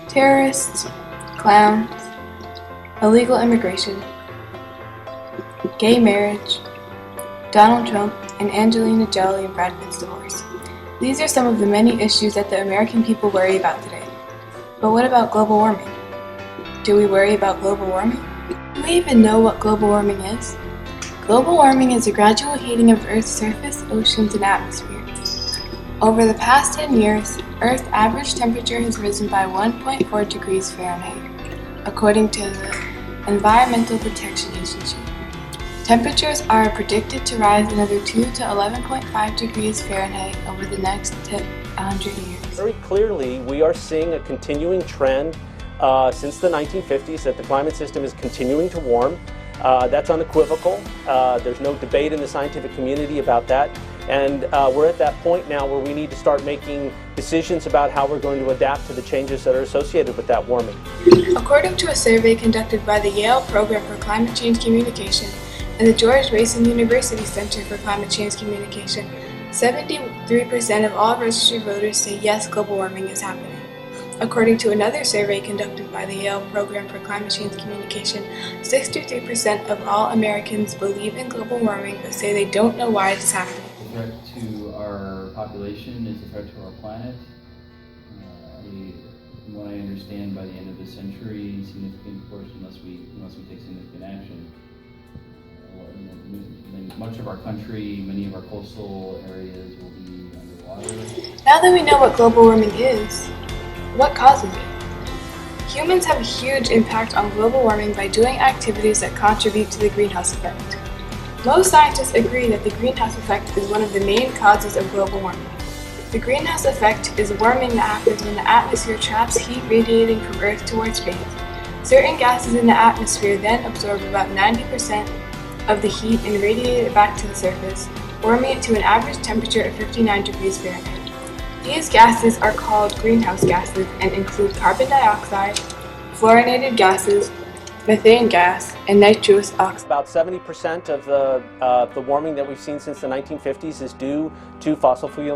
terrorists, clowns, illegal immigration, gay marriage, Donald Trump, and Angelina Jolie and Brad Pitt's divorce. These are some of the many issues that the American people worry about today. But what about global warming? Do we worry about global warming? Do we even know what global warming is? Global warming is a gradual heating of Earth's surface, oceans, and atmosphere. Over the past 10 years, Earth's average temperature has risen by 1.4 degrees Fahrenheit, according to the Environmental Protection Agency. Temperatures are predicted to rise another 2 to 11.5 degrees Fahrenheit over the next 100 years. Very clearly, we are seeing a continuing trend since the 1950s that the climate system is continuing to warm. That's unequivocal. There's no debate in the scientific community about that. And we're at that point now where we need to start making decisions about how we're going to adapt to the changes that are associated with that warming. According to a survey conducted by the Yale Program for Climate Change Communication and the George Mason University Center for Climate Change Communication, 73% of all registered voters say yes, global warming is happening. According to another survey conducted by the Yale Program for Climate Change Communication, 63% of all Americans believe in global warming but say they don't know why it is happening. It's a threat to our population, it's a threat to our planet. From what I understand, by the end of the century, significant portion, unless we take significant action, much of our country, many of our coastal areas will be underwater. Now that we know what global warming is, what causes it? Humans have a huge impact on global warming by doing activities that contribute to the greenhouse effect. Most scientists agree that the greenhouse effect is one of the main causes of global warming. The greenhouse effect is warming that happens when the atmosphere traps heat radiating from Earth towards space. Certain gases in the atmosphere then absorb about 90% of the heat and radiate it back to the surface, warming it to an average temperature of 59 degrees Fahrenheit. These gases are called greenhouse gases and include carbon dioxide, fluorinated gases, methane gas, and nitrous oxide. About 70% of the warming that we've seen since the 1950s is due to fossil fuel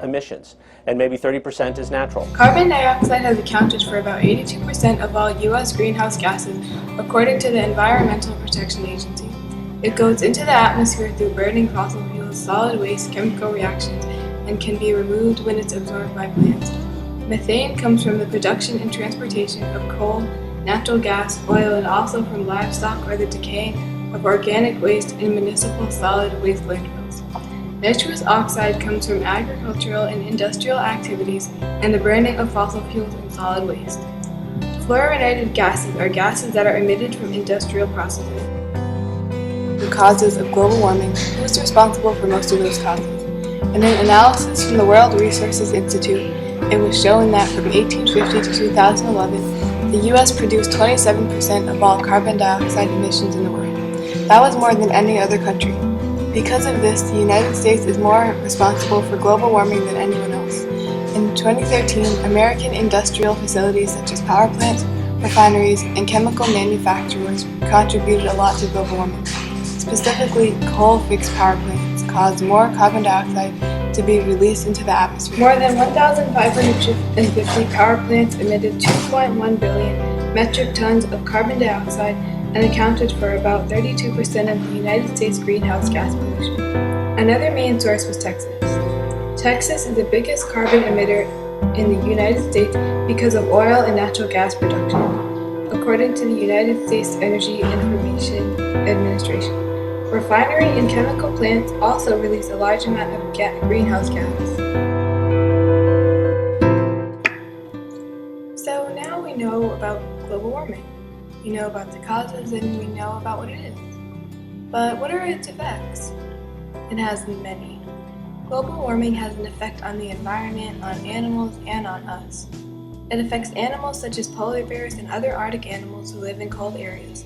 emissions, and maybe 30% is natural. Carbon dioxide has accounted for about 82% of all U.S. greenhouse gases, according to the Environmental Protection Agency. It goes into the atmosphere through burning fossil fuels, solid waste, chemical reactions, and can be removed when it's absorbed by plants. Methane comes from the production and transportation of coal, natural gas, oil, and also from livestock or the decaying of organic waste in municipal solid waste landfills. Nitrous oxide comes from agricultural and industrial activities and the burning of fossil fuels and solid waste. Fluorinated gases are gases that are emitted from industrial processes. The causes of global warming, who's responsible for most of those causes? In an analysis from the World Resources Institute, it was shown that from 1850 to 2011, the U.S. produced 27% of all carbon dioxide emissions in the world. That was more than any other country. Because of this, the United States is more responsible for global warming than anyone else. In 2013, American industrial facilities such as power plants, refineries, and chemical manufacturers contributed a lot to global warming. Specifically, coal-fixed power plants caused more carbon dioxide to be released into the atmosphere. More than 1,550 power plants emitted 2.1 billion metric tons of carbon dioxide and accounted for about 32% of the United States greenhouse gas pollution. Another main source was Texas. Texas is the biggest carbon emitter in the United States because of oil and natural gas production, according to the United States Energy Information Administration. Refinery and chemical plants also release a large amount of greenhouse gas. So now we know about global warming. We know about the causes and we know about what it is. But what are its effects? It has many. Global warming has an effect on the environment, on animals, and on us. It affects animals such as polar bears and other Arctic animals who live in cold areas.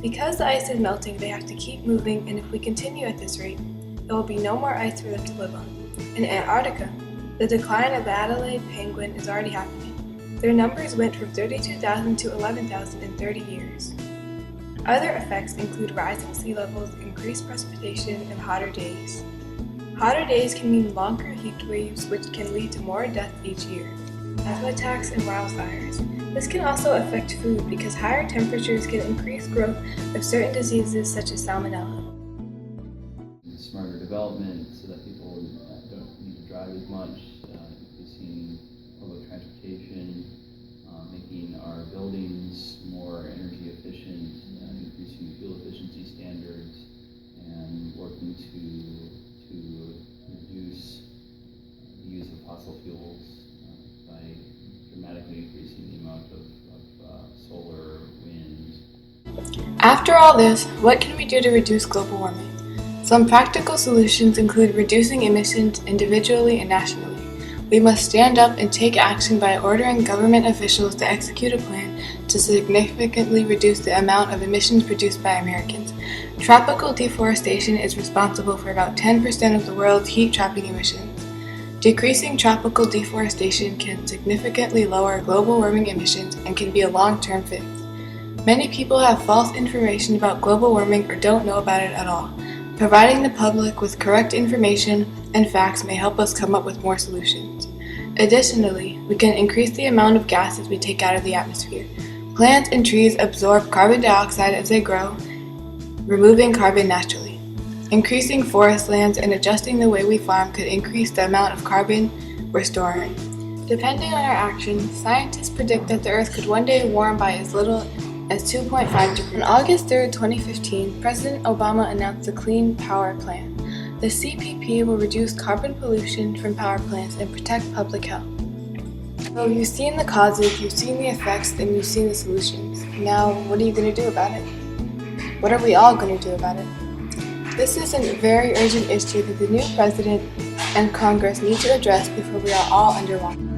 Because the ice is melting, they have to keep moving, and if we continue at this rate, there will be no more ice for them to live on. In Antarctica, the decline of the Adelaide penguin is already happening. Their numbers went from 32,000 to 11,000 in 30 years. Other effects include rising sea levels, increased precipitation, and hotter days. Hotter days can mean longer heat waves, which can lead to more deaths each year. asthma attacks, and wildfires. This can also affect food because higher temperatures can increase growth of certain diseases such as salmonella. Smarter development so that people don't need to drive as much, increasing public transportation, making our buildings more energy efficient, increasing fuel efficiency standards, and working to reduce the use of fossil fuels by dramatically increasing the amount of solar, wind. After all this, what can we do to reduce global warming? Some practical solutions include reducing emissions individually and nationally. We must stand up and take action by ordering government officials to execute a plan to significantly reduce the amount of emissions produced by Americans. Tropical deforestation is responsible for about 10% of the world's heat-trapping emissions. Decreasing tropical deforestation can significantly lower global warming emissions and can be a long-term fix. Many people have false information about global warming or don't know about it at all. Providing the public with correct information and facts may help us come up with more solutions. Additionally, we can increase the amount of gases we take out of the atmosphere. Plants and trees absorb carbon dioxide as they grow, removing carbon naturally. Increasing forest lands and adjusting the way we farm could increase the amount of carbon we're storing. Depending on our actions, scientists predict that the Earth could one day warm by as little as 2.5 degrees. On August 3, 2015, President Obama announced the Clean Power Plan. The CPP will reduce carbon pollution from power plants and protect public health. So you've seen the causes, you've seen the effects, and you've seen the solutions. Now, what are you going to do about it? What are we all going to do about it? This is a very urgent issue that the new president and Congress need to address before we are all underwater.